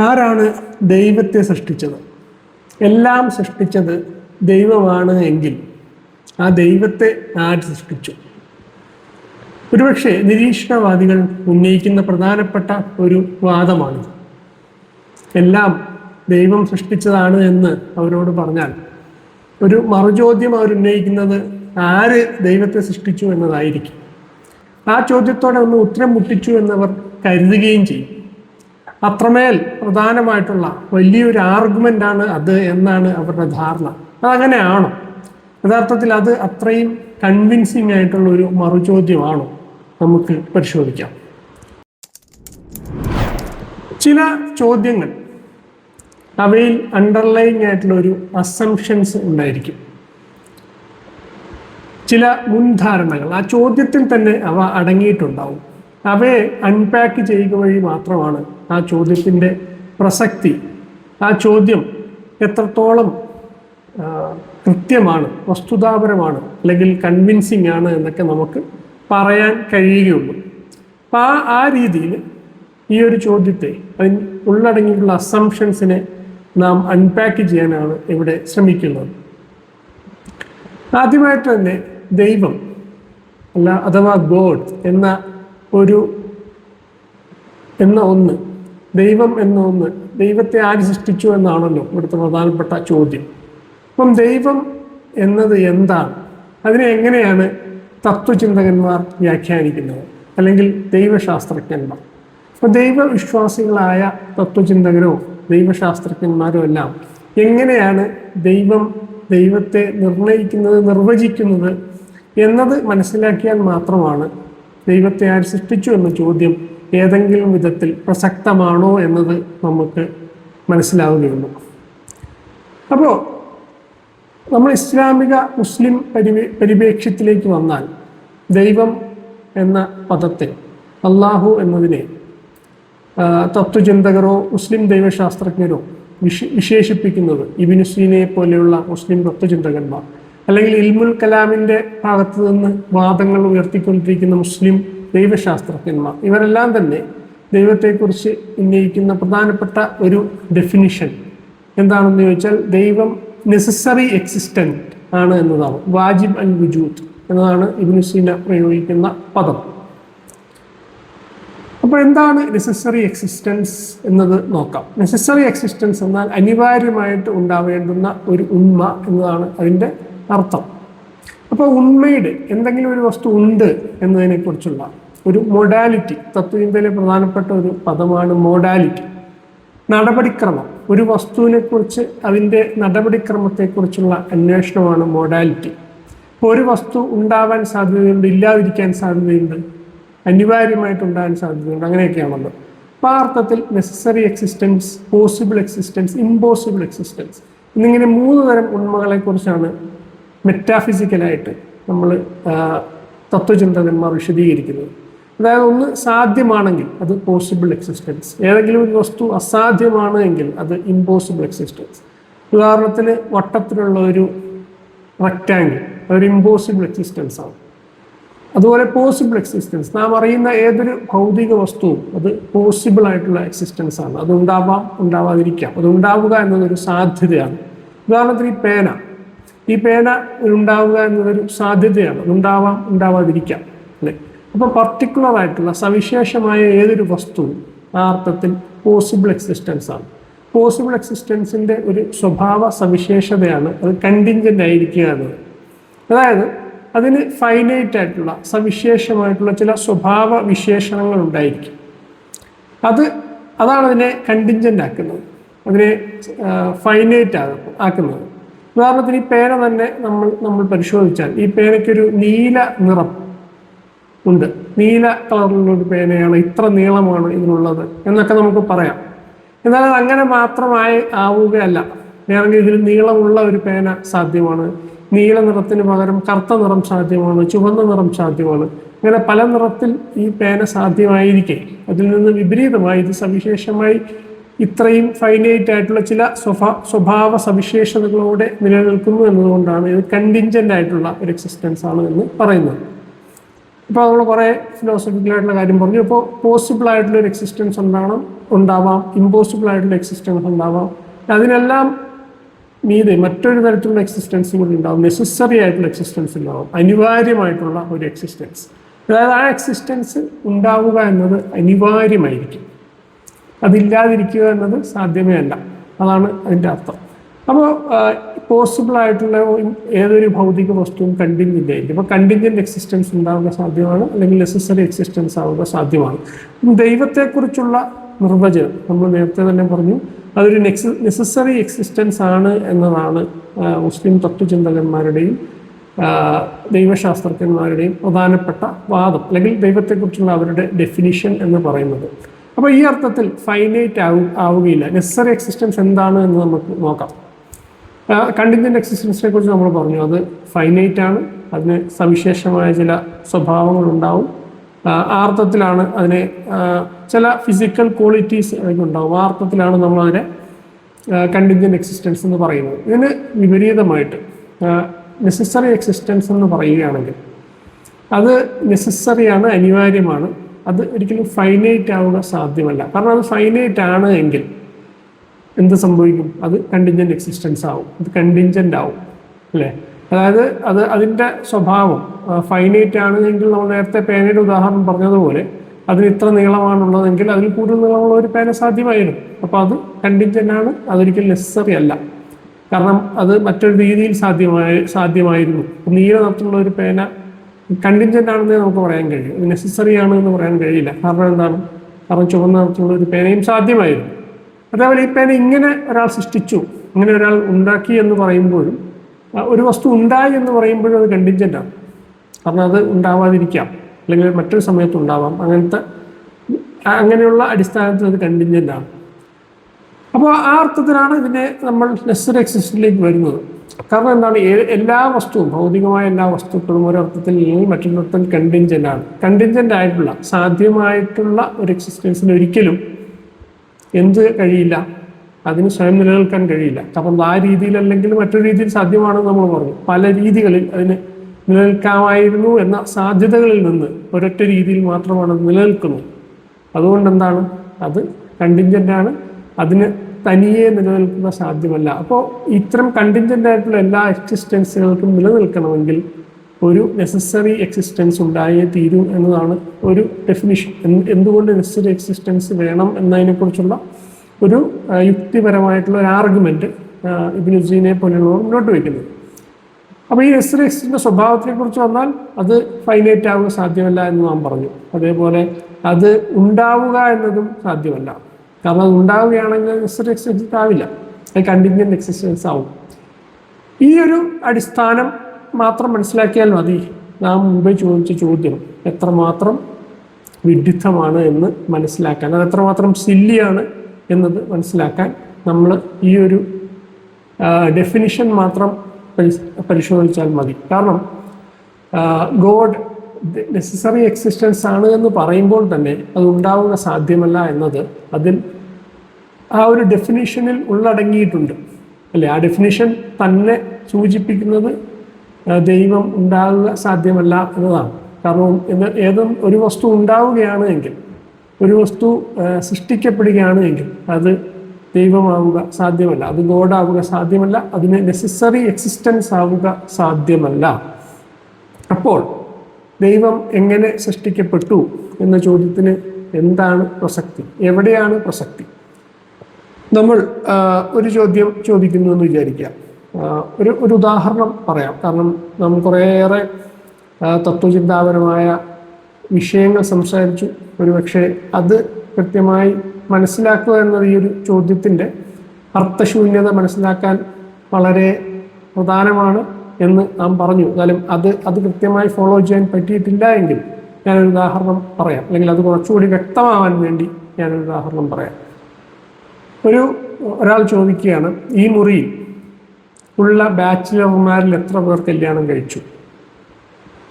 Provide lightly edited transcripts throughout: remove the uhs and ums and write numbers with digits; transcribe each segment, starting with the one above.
ആരാണ് ദൈവത്തെ സൃഷ്ടിച്ചത്? എല്ലാം സൃഷ്ടിച്ചത് ദൈവമാണ് എങ്കിൽ ആ ദൈവത്തെ ആര് സൃഷ്ടിച്ചു? ഒരുപക്ഷെ നിരീശ്വരവാദികൾ ഉന്നയിക്കുന്ന പ്രധാനപ്പെട്ട ഒരു വാദമാണ്. എല്ലാം ദൈവം സൃഷ്ടിച്ചതാണ് എന്ന് അവരോട് പറഞ്ഞാൽ ഒരു മറുചോദ്യം അവർ ഉന്നയിക്കുന്നത് ആര് ദൈവത്തെ സൃഷ്ടിച്ചു എന്നതായിരിക്കും. ആ ചോദ്യത്തോടെ ഒന്ന് ഉത്തരം മുട്ടിച്ചു എന്നവർ കരുതുകയും ചെയ്യും. അത്രമേൽ പ്രധാനമായിട്ടുള്ള വലിയൊരു ആർഗ്യുമെൻ്റാണ് അത് എന്നാണ് അവരുടെ ധാരണ. അതങ്ങനെയാണോ? യഥാർത്ഥത്തിൽ അത് അത്രയും കൺവിൻസിങ് ആയിട്ടുള്ള ഒരു മറുചോദ്യമാണോ? നമുക്ക് പരിശോധിക്കാം. ചില ചോദ്യങ്ങൾ അവയിൽ അണ്ടർലൈങ് ആയിട്ടുള്ള ഒരു അസംഷൻസ് ഉണ്ടായിരിക്കും, ചില മുൻധാരണകൾ ആ ചോദ്യത്തിൽ തന്നെ അവ അടങ്ങിയിട്ടുണ്ടാവും. അവയെ അൺപാക്ക് ചെയ്യുക വഴി മാത്രമാണ് ആ ചോദ്യത്തിൻ്റെ പ്രസക്തി, ആ ചോദ്യം എത്രത്തോളം കൃത്യമാണ്, വസ്തുതാപരമാണ്, അല്ലെങ്കിൽ കൺവിൻസിങ് ആണ് എന്നൊക്കെ നമുക്ക് പറയാൻ കഴിയുകയുള്ളൂ. അപ്പം ആ രീതിയിൽ ഈ ഒരു ചോദ്യത്തെ, അതിന് ഉള്ളടങ്ങിയിട്ടുള്ള അസംഷൻസിനെ നാം അൺപാക്ക് ചെയ്യാനാണ് ഇവിടെ ശ്രമിക്കുന്നത്. ആദ്യമായിട്ട് തന്നെ ദൈവം അഥവാ ഗോഡ് എന്ന ഒന്ന്, ദൈവം എന്ന ഒന്ന്, ദൈവത്തെ ആര് സൃഷ്ടിച്ചു എന്നാണല്ലോ ഇവിടുത്തെ പ്രധാനപ്പെട്ട ചോദ്യം. അപ്പം ദൈവം എന്നത് എന്താണ്? അതിനെ എങ്ങനെയാണ് തത്വചിന്തകന്മാർ വ്യാഖ്യാനിക്കുന്നത്, അല്ലെങ്കിൽ ദൈവശാസ്ത്രജ്ഞന്മാർ? അപ്പം ദൈവവിശ്വാസികളായ തത്വചിന്തകരോ ദൈവശാസ്ത്രജ്ഞന്മാരോ എല്ലാം എങ്ങനെയാണ് ദൈവത്തെ നിർണയിക്കുന്നത്, നിർവചിക്കുന്നത് എന്നത് മനസ്സിലാക്കിയാൽ മാത്രമാണ് ദൈവത്തെ ആര് സൃഷ്ടിച്ചു എന്ന ചോദ്യം ഏതെങ്കിലും വിധത്തിൽ പ്രസക്തമാണോ എന്നത് നമുക്ക് മനസ്സിലാവുകയുള്ളൂ. അപ്പോൾ നമ്മൾ ഇസ്ലാമിക മുസ്ലിം പരിപ്രേക്ഷ്യത്തിലേക്ക് വന്നാൽ ദൈവം എന്ന പദത്തെ, അള്ളാഹു എന്നതിനെ തത്വചിന്തകരോ മുസ്ലിം ദൈവശാസ്ത്രജ്ഞരോ വിശേഷിപ്പിക്കുന്നത് ഇബ്നു സീനയെ പോലെയുള്ള മുസ്ലിം തത്വചിന്തകന്മാർ, അല്ലെങ്കിൽ ഇൽമുൽ കലാമിൻ്റെ ഭാഗത്ത് നിന്ന് വാദങ്ങൾ ഉയർത്തിക്കൊണ്ടിരിക്കുന്ന മുസ്ലിം ദൈവശാസ്ത്രജ്ഞന്മാർ, ഇവരെല്ലാം തന്നെ ദൈവത്തെക്കുറിച്ച് ഉന്നയിക്കുന്ന പ്രധാനപ്പെട്ട ഒരു ഡെഫിനിഷൻ എന്താണെന്ന് ചോദിച്ചാൽ ദൈവം നെസസറി എക്സിസ്റ്റന്റ് ആണ് എന്നതാണ്. വാജിബ് അൽ വുജൂദ് എന്നതാണ് ഇബ്നു സീന പ്രയോഗിക്കുന്ന പദം. അപ്പോൾ എന്താണ് നെസസറി എക്സിസ്റ്റൻസ് എന്നത് നോക്കാം. നെസസറി എക്സിസ്റ്റൻസ് എന്നാൽ അനിവാര്യമായിട്ട് ഉണ്ടാവേണ്ടുന്ന ഒരു ഉണ്മ എന്നതാണ് അതിൻ്റെ അർത്ഥം. അപ്പോൾ ഉണ്മയുടെ, എന്തെങ്കിലും ഒരു വസ്തു ഉണ്ട് എന്നതിനെക്കുറിച്ചുള്ള ഒരു മൊഡാലിറ്റി, തത്വചിന്തയിലെ പ്രധാനപ്പെട്ട ഒരു പദമാണ് മൊഡാലിറ്റി, നടപടിക്രമം. ഒരു വസ്തുവിനെക്കുറിച്ച് അതിൻ്റെ നടപടിക്രമത്തെക്കുറിച്ചുള്ള അന്വേഷണമാണ് മൊഡാലിറ്റി. ഇപ്പോൾ ഒരു വസ്തു ഉണ്ടാവാൻ സാധ്യതയുണ്ട്, ഇല്ലാതിരിക്കാൻ സാധ്യതയുണ്ട്, അനിവാര്യമായിട്ടുണ്ടാകാൻ സാധ്യതയുണ്ട്, അങ്ങനെയൊക്കെയാണല്ലോ. അപ്പോൾ ആ അർത്ഥത്തിൽ necessary existence, possible existence, impossible existence എന്നിങ്ങനെ 3 തരം ഉണ്മകളെക്കുറിച്ചാണ് മെറ്റാഫിസിക്കലായിട്ട് നമ്മൾ തത്വചിന്തകന്മാർ വിശദീകരിക്കുന്നത്. അതായത് ഒന്ന് സാധ്യമാണെങ്കിൽ അത് പോസിബിൾ എക്സിസ്റ്റൻസ്, ഏതെങ്കിലും ഒരു വസ്തു അസാധ്യമാണ് എങ്കിൽ അത് ഇമ്പോസിബിൾ എക്സിസ്റ്റൻസ്. ഉദാഹരണത്തിന് വട്ടത്തിലുള്ള ഒരു റെക്റ്റാങ്കിൾ അതൊരു ഇമ്പോസിബിൾ എക്സിസ്റ്റൻസ് ആണ്. അതുപോലെ പോസിബിൾ എക്സിസ്റ്റൻസ്, നാം അറിയുന്ന ഏതൊരു ഭൗതിക വസ്തുവും അത് പോസിബിൾ ആയിട്ടുള്ള എക്സിസ്റ്റൻസ് ആണ്. അത് ഉണ്ടാവാം, ഉണ്ടാവാതിരിക്കാം. അത് ഉണ്ടാവുക എന്നതൊരു സാധ്യതയാണ്. ഉദാഹരണത്തിന് ഈ പേന ഉണ്ടാവുക എന്നതൊരു സാധ്യതയാണ്. അതുണ്ടാവാം, ഉണ്ടാവാതിരിക്കാം, അല്ലേ? അപ്പോൾ പർട്ടിക്കുലർ ആയിട്ടുള്ള സവിശേഷമായ ഏതൊരു വസ്തുവും ആ അർത്ഥത്തിൽ പോസിബിൾ എക്സിസ്റ്റൻസ് ആണ്. പോസിബിൾ എക്സിസ്റ്റൻസിൻ്റെ ഒരു സ്വഭാവ സവിശേഷതയാണ് അത് കണ്ടിൻജൻ്റ് ആയിരിക്കുക എന്നത്. അതായത് അതിന് ഫൈനൈറ്റ് ആയിട്ടുള്ള സവിശേഷമായിട്ടുള്ള ചില സ്വഭാവ വിശേഷണങ്ങൾ ഉണ്ടായിരിക്കും. അതാണ് അതിനെ കണ്ടിൻജൻ്റ് ആക്കുന്നത്, അതിനെ ഫൈനൈറ്റ് ആക്കുന്നത്. ഉദാഹരണത്തിന് ഈ പേന തന്നെ നമ്മൾ പരിശോധിച്ചാൽ ഈ പേനയ്ക്കൊരു നീല നിറം ഉണ്ട്, നീല കളറിലുള്ളൊരു പേനയാണ്, ഇത്ര നീളമാണ് ഇതിനുള്ളത് എന്നൊക്കെ നമുക്ക് പറയാം. എന്നാൽ അത് അങ്ങനെ മാത്രമായി ആവുകയല്ല. വേണമെങ്കിൽ ഇതിൽ നീളമുള്ള ഒരു പേന സാധ്യമാണ്, നീല നിറത്തിന് പകരം കറുത്ത നിറം സാധ്യമാണ്, ചുവന്ന നിറം സാധ്യമാണ്. അങ്ങനെ പല നിറത്തിൽ ഈ പേന സാധ്യമായിരിക്കെ അതിൽ നിന്ന് വിപരീതമായി ഇത് സവിശേഷമായി ഇത്രയും ഫൈനൈറ്റ് ആയിട്ടുള്ള ചില സ്വഭാവ സവിശേഷതകളോടെ നിലനിൽക്കുന്നു എന്നതുകൊണ്ടാണ് ഇത് കണ്ടിൻജൻ്റ് ആയിട്ടുള്ള ഒരു എക്സിസ്റ്റൻസ് ആണ് എന്ന് പറയുന്നത്. ഇപ്പോൾ നമ്മൾ കുറേ ഫിലോസഫിക്കലായിട്ടുള്ള കാര്യം പറഞ്ഞു. ഇപ്പോൾ പോസിബിൾ ആയിട്ടുള്ള ഒരു എക്സിസ്റ്റൻസ് ഉണ്ടാവാം, ഇമ്പോസിബിൾ ആയിട്ടുള്ള എക്സിസ്റ്റൻസ് ഉണ്ടാവാം. അതിനെല്ലാം മീതെ മറ്റൊരു തരത്തിലുള്ള എക്സിസ്റ്റൻസും കൂടി ഉണ്ടാവും. നെസസറി ആയിട്ടുള്ള എക്സിസ്റ്റൻസ് ഉണ്ടാവും, അനിവാര്യമായിട്ടുള്ള ഒരു എക്സിസ്റ്റൻസ്. അതായത് ആ എക്സിസ്റ്റൻസ് ഉണ്ടാവുക എന്നത് അനിവാര്യമായിരിക്കും, അതില്ലാതിരിക്കുക എന്നത് സാധ്യമേ അല്ല. അതാണ് അതിൻ്റെ അർത്ഥം. അപ്പോൾ പോസിബിൾ ആയിട്ടുള്ള ഏതൊരു ഭൗതിക വസ്തുവും കണ്ടിൻജൻ്റ് ആയിരിക്കും. അപ്പോൾ കണ്ടിൻജൻ്റ് എക്സിസ്റ്റൻസ് ഉണ്ടാവുക സാധ്യമാണ്, അല്ലെങ്കിൽ നെസസറി എക്സിസ്റ്റൻസ് ആവുക സാധ്യമാണ്. ദൈവത്തെക്കുറിച്ചുള്ള നിർവചനം നമ്മൾ നേരത്തെ തന്നെ പറഞ്ഞു, അതൊരു നെസസറി എക്സിസ്റ്റൻസ് ആണ് എന്നതാണ് മുസ്ലിം തത്വചിന്തകന്മാരുടെയും ദൈവശാസ്ത്രജ്ഞന്മാരുടെയും പ്രധാനപ്പെട്ട വാദം, അല്ലെങ്കിൽ ദൈവത്തെക്കുറിച്ചുള്ള അവരുടെ ഡെഫിനിഷൻ എന്ന് പറയുന്നത്. അപ്പോൾ ഈ അർത്ഥത്തിൽ ഫൈനൈറ്റ് ആവുകയില്ല. നെസസറി എക്സിസ്റ്റൻസ് എന്താണ് എന്ന് നമുക്ക് നോക്കാം. കണ്ടിൻജൻ്റ് എക്സിസ്റ്റൻസിനെ കുറിച്ച് നമ്മൾ പറഞ്ഞു, അത് ഫൈനൈറ്റ് ആണ്, അതിന് സവിശേഷമായ ചില സ്വഭാവങ്ങളുണ്ടാവും. ആ അർത്ഥത്തിലാണ് അതിനെ ചില ഫിസിക്കൽ ക്വാളിറ്റീസ് അതിനുണ്ടാവും. ആ അർത്ഥത്തിലാണ് നമ്മളതിനെ കണ്ടിൻജൻ്റ് എക്സിസ്റ്റൻസ് എന്ന് പറയുന്നത്. ഇതിന് വിപരീതമായിട്ട് നെസസറി എക്സിസ്റ്റൻസ് എന്ന് പറയുകയാണെങ്കിൽ അത് നെസസറിയാണ്, അനിവാര്യമാണ്, അത് ഒരിക്കലും ഫൈനൈറ്റ് ആവുക സാധ്യമല്ല. കാരണം അത് ഫൈനൈറ്റ് ആണ് എങ്കിൽ എന്ത് സംഭവിക്കും? അത് കണ്ടിൻജൻ്റ് എക്സിസ്റ്റൻസ് ആവും, അത് കണ്ടിൻജൻ്റ് ആവും, അല്ലേ? അതായത് അതിൻ്റെ സ്വഭാവം ഫൈനൈറ്റ് ആണ് എങ്കിൽ, നമ്മൾ നേരത്തെ പേനയുടെ ഉദാഹരണം പറഞ്ഞതുപോലെ അതിന് ഇത്ര നീളമാണുള്ളതെങ്കിൽ അതിൽ കൂടുതൽ നീളമുള്ള ഒരു പേന സാധ്യമായിരുന്നു. അപ്പോൾ അത് കണ്ടിൻജൻ്റ് ആണ്, അതൊരിക്കലും നെസസറി അല്ല. കാരണം അത് മറ്റൊരു രീതിയിൽ സാധ്യമായിരുന്നു. നീല നിറത്തിലുള്ള ഒരു പേന കണ്ടിൻജൻ്റ് ആണെന്നേ നമുക്ക് പറയാൻ കഴിയും, നെസസറി ആണ് എന്ന് പറയാൻ കഴിയില്ല. കാരണം എന്താണ്? കാരണം ചുവന്ന നിറത്തിലുള്ള ഒരു പേനയും സാധ്യമായിരുന്നു. അതേപോലെ ഈ പേന ഇങ്ങനെ ഒരാൾ സൃഷ്ടിച്ചു, ഇങ്ങനെ ഒരാൾ ഉണ്ടാക്കി എന്ന് പറയുമ്പോഴും, ഒരു വസ്തു ഉണ്ടായി എന്ന് പറയുമ്പോഴും അത് കണ്ടിൻജൻ്റ് ആണ്. കാരണം അത് ഉണ്ടാവാതിരിക്കാം, അല്ലെങ്കിൽ മറ്റൊരു സമയത്ത് ഉണ്ടാവാം. അങ്ങനെയുള്ള അടിസ്ഥാനത്തിൽ അത് കണ്ടിൻജൻ്റ് ആണ്. അപ്പോൾ ആ അർത്ഥത്തിലാണ് ഇതിനെ നമ്മൾ നെസസറി എക്സിസ്റ്റൻസിലേക്ക് വരുന്നത്. കാരണം എന്താണ്? എല്ലാ വസ്തുവും, ഭൗതികമായ എല്ലാ വസ്തുക്കളും ഒരർത്ഥത്തിൽ അല്ലെങ്കിൽ മറ്റൊരർത്ഥത്തിൽ കണ്ടിൻജൻ്റ് ആണ്. കണ്ടിൻജൻ്റ് ആയിട്ടുള്ള, സാധ്യമായിട്ടുള്ള ഒരു എക്സിസ്റ്റൻസിന് ഒരിക്കലും എന്ത് കഴിയില്ല? അതിന് സ്വയം നിലനിൽക്കാൻ കഴിയില്ല. കാരണം ആ രീതിയിൽ അല്ലെങ്കിൽ മറ്റൊരു രീതിയിൽ സാധ്യമാണെന്ന് നമ്മൾ പറഞ്ഞു. പല രീതികളിൽ അതിന് നിലനിൽക്കാമായിരുന്നു എന്ന സാധ്യതകളിൽ നിന്ന് ഒരൊറ്റ രീതിയിൽ മാത്രമാണ് അത് നിലനിൽക്കുന്നത്. അതുകൊണ്ട് എന്താണ്? അത് കണ്ടിൻജൻ്റ് ആണ്, അതിന് തനിയെ നിലനിൽക്കുക സാധ്യമല്ല. അപ്പോൾ ഇത്തരം കണ്ടിൻജൻ്റ് ആയിട്ടുള്ള എല്ലാ എക്സിസ്റ്റൻസുകൾക്കും നിലനിൽക്കണമെങ്കിൽ ഒരു നെസസറി എക്സിസ്റ്റൻസ് ഉണ്ടായേ തീരൂ എന്നതാണ് ഒരു ഡെഫിനിഷൻ. എന്തുകൊണ്ട് നെസസറി എക്സിസ്റ്റൻസ് വേണം എന്നതിനെക്കുറിച്ചുള്ള ഒരു യുക്തിപരമായിട്ടുള്ള ഒരു ആർഗ്യുമെന്റ് ഇബ്നു സീനെ പോലെയുള്ളവർ മുന്നോട്ട് വയ്ക്കുന്നത്. അപ്പോൾ ഈ നെസസറി എക്സിസ്റ്റൻസിന്റെ സ്വഭാവത്തിനെ കുറിച്ച് വന്നാൽ അത് ഫൈനൈറ്റ് ആവുക സാധ്യമല്ല എന്ന് നാം പറഞ്ഞു. അതേപോലെ അത് ഉണ്ടാവുക എന്നതും സാധ്യമല്ല. കാരണം അത് ഉണ്ടാവുകയാണെങ്കിൽ നെസസറി എക്സിസ്റ്റൻസ് ആവില്ല, അത് കണ്ടിൻജൻ്റ് എക്സിസ്റ്റൻസ് ആവും. ഈ ഒരു അടിസ്ഥാനം മാത്രം മനസ്സിലാക്കിയാൽ മതി നാം മുമ്പേ ചോദിച്ച ചോദ്യം എത്രമാത്രം വിഡിത്തമാണ് എന്ന് മനസ്സിലാക്കാൻ, അത് എത്രമാത്രം സില്ലിയാണ് എന്നത് മനസ്സിലാക്കാൻ നമ്മൾ ഈ ഒരു ഡെഫിനിഷൻ മാത്രം പരിശോധിച്ചാൽ മതി. കാരണം ഗോഡ് നെസസറി എക്സിസ്റ്റൻസ് ആണ് എന്ന് പറയുമ്പോൾ തന്നെ അത് ഉണ്ടാവുക സാധ്യമല്ല എന്നത് അതിൽ ആ ഒരു ഡെഫിനിഷനിൽ ഉള്ളടങ്ങിയിട്ടുണ്ട്, അല്ലേ? ആ ഡെഫിനിഷൻ തന്നെ സൂചിപ്പിക്കുന്നത് ദൈവം ഉണ്ടാവുക സാധ്യമല്ല എന്നതാണ്. കാരണം ഒരു വസ്തു ഉണ്ടാവുകയാണ് എങ്കിൽ, ഒരു വസ്തു സൃഷ്ടിക്കപ്പെടുകയാണ് എങ്കിൽ അത് ദൈവമാവുക സാധ്യമല്ല, അത് ഗോഡാവുക സാധ്യമല്ല, അതിന് നെസസറി എക്സിസ്റ്റൻസ് ആവുക സാധ്യമല്ല. അപ്പോൾ ദൈവം എങ്ങനെ സൃഷ്ടിക്കപ്പെട്ടു എന്ന ചോദ്യത്തിന് എന്താണ് പ്രസക്തി? എവിടെയാണ് പ്രസക്തി? നമ്മൾ ഒരു ചോദ്യം ചോദിക്കുന്നു എന്ന് വിചാരിക്കുക. ഒരു ഉദാഹരണം പറയാം. കാരണം നമ്മൾ കുറേയേറെ തത്വചിന്താപരമായ വിഷയങ്ങൾ സംസാരിച്ചു. ഒരുപക്ഷെ അത് കൃത്യമായി മനസ്സിലാക്കുക എന്നത് ഈ ഒരു ചോദ്യത്തിൻ്റെ അർത്ഥശൂന്യത മനസ്സിലാക്കാൻ വളരെ പ്രധാനമാണ് എന്ന് നാം പറഞ്ഞു. എന്നാലും അത് കൃത്യമായി ഫോളോ ചെയ്യാൻ പറ്റിയിട്ടില്ല എങ്കിൽ ഞാനൊരു ഉദാഹരണം പറയാം, അല്ലെങ്കിൽ അത് കുറച്ചുകൂടി വ്യക്തമാവാൻ വേണ്ടി ഞാനൊരു ഉദാഹരണം പറയാം. ഒരാൾ ചോദിക്കുകയാണ്, ഈ മുറിയിൽ ഉള്ള ബാച്ചിലർമാരിൽ എത്ര പേർ കല്യാണം കഴിച്ചു?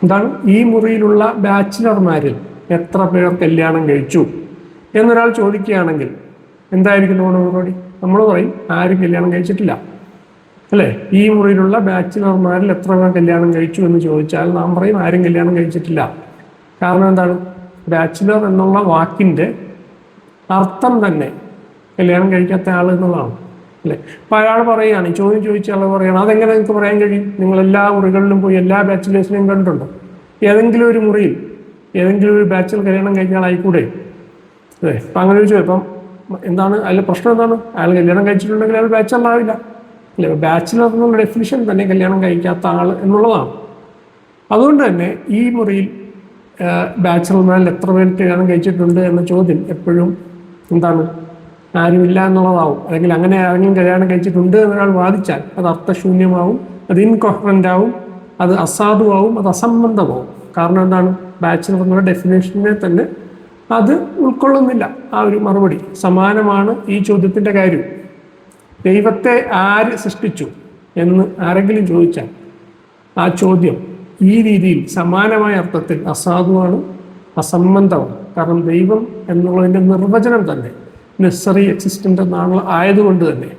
എന്താണ്? ഈ മുറിയിലുള്ള ബാച്ചിലർമാരിൽ എത്ര പേർ കല്യാണം കഴിച്ചു എന്നൊരാൾ ചോദിക്കുകയാണെങ്കിൽ എന്തായിരിക്കും നമ്മുടെ മറുപടി? നമ്മൾ പറയും ആരും കല്യാണം കഴിച്ചിട്ടില്ല, അല്ലേ? ഈ മുറിയിലുള്ള ബാച്ചിലർമാരിൽ എത്ര പേർ കല്യാണം കഴിച്ചു എന്ന് ചോദിച്ചാൽ നാം പറയും ആരും കല്യാണം കഴിച്ചിട്ടില്ല. കാരണം എന്താണ്? ബാച്ചിലർ എന്നുള്ള വാക്കിൻ്റെ അർത്ഥം തന്നെ കല്യാണം കഴിക്കാത്ത ആൾ എന്നുള്ളതാണ് അല്ലേ? അപ്പോൾ അയാൾ പറയുകയാണ്, ഈ ചോദ്യം ചോദിച്ച ആൾ പറയുകയാണ്, അതെങ്ങനെ നിങ്ങൾക്ക് പറയാൻ കഴിയും? നിങ്ങൾ എല്ലാ മുറികളിലും പോയി എല്ലാ ബാച്ചിലേഴ്സിനെയും കണ്ടിട്ടുണ്ടോ? ഏതെങ്കിലും ഒരു മുറിയിൽ ഏതെങ്കിലും ഒരു ബാച്ചിൽ കല്യാണം കഴിഞ്ഞ ആളായിക്കൂടെ? അതെ. അപ്പം അങ്ങനെ ചോദിച്ചു. ഇപ്പം എന്താണ് അതിലെ പ്രശ്നം? എന്താണ്? അയാൾ കല്യാണം കഴിച്ചിട്ടുണ്ടെങ്കിൽ അയാൾ ബാച്ചിലർ ആവില്ല അല്ലേ? ബാച്ചിലർ എന്നുള്ള ഡെഫിനിഷൻ തന്നെ കല്യാണം കഴിക്കാത്ത ആൾ എന്നുള്ളതാണ്. അതുകൊണ്ട് തന്നെ ഈ മുറിയിൽ ബാച്ചിലർമാരിൽ എത്ര പേര് കല്യാണം കഴിച്ചിട്ടുണ്ട് എന്ന ചോദ്യം എപ്പോഴും എന്താണ്? ആരുമില്ല എന്നുള്ളതാവും. അല്ലെങ്കിൽ അങ്ങനെ ആരെങ്കിലും കല്യാണം കഴിച്ചിട്ടുണ്ട് എന്നൊരാൾ വാദിച്ചാൽ അത് അർത്ഥശൂന്യമാവും, അത് ഇൻകൊഹറൻ്റ് ആവും, അത് അസാധുവാകും, അത് അസംബന്ധമാവും. കാരണം എന്താണ്? ബാച്ചിലർ എന്നുള്ള ഡെഫിനേഷനെ തന്നെ അത് ഉൾക്കൊള്ളുന്നില്ല ആ ഒരു മറുപടി. സമാനമാണ് ഈ ചോദ്യത്തിൻ്റെ കാര്യം. ദൈവത്തെ ആര് സൃഷ്ടിച്ചു എന്ന് ആരെങ്കിലും ചോദിച്ചാൽ ആ ചോദ്യം ഈ രീതിയിൽ സമാനമായ അർത്ഥത്തിൽ അസാധുവാണ്, അസംബന്ധമാണ്. കാരണം ദൈവം എന്നുള്ളതിൻ്റെ നിർവചനം തന്നെ നെസസറി എക്സിസ്റ്റൻ്റ് എന്നാണ് ആയതുകൊണ്ട് തന്നെ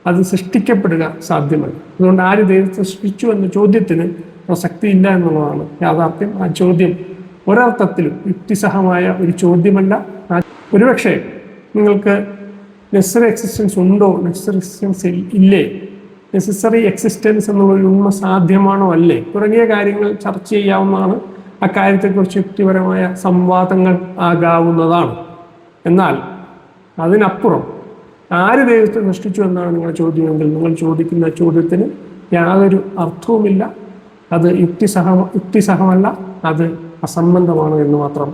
അത് സൃഷ്ടിക്കപ്പെടുക സാധ്യമല്ല. അതുകൊണ്ട് ആര് ദൈവത്തെ സൃഷ്ടിച്ചു എന്ന ചോദ്യത്തിന് പ്രസക്തിയില്ല എന്നുള്ളതാണ് യാഥാർത്ഥ്യം. ആ ചോദ്യം ഒരർത്ഥത്തിലും യുക്തിസഹമായ ഒരു ചോദ്യമല്ല. ഒരുപക്ഷെ നിങ്ങൾക്ക് നെസസറി എക്സിസ്റ്റൻസ് ഉണ്ടോ, നെസസറി എക്സിസ്റ്റൻസ് ഇല്ലേ, നെസസറി എക്സിസ്റ്റൻസ് എന്നുള്ളൊരു ഉണ്മ സാധ്യമാണോ അല്ലേ തുടങ്ങിയ കാര്യങ്ങൾ ചർച്ച ചെയ്യാവുന്നതാണ്. അക്കാര്യത്തെക്കുറിച്ച് യുക്തിപരമായ സംവാദങ്ങൾ ആകാവുന്നതാണ്. എന്നാൽ അതിനപ്പുറം ആര് ദൈവത്തെ സൃഷ്ടിച്ചു എന്നാണ് നിങ്ങളുടെ ചോദ്യമെങ്കിൽ നിങ്ങൾ ചോദിക്കുന്ന ചോദ്യത്തിന് യാതൊരു അർത്ഥവുമില്ല. അത് യുക്തിസഹമല്ല, അത് അസംബന്ധമാണ് എന്ന് മാത്രം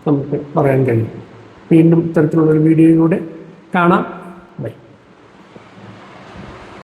നമുക്ക് പറയാൻ കഴിയും. വീണ്ടും ഇത്തരത്തിലുള്ളൊരു വീഡിയോയിലൂടെ കാണാം.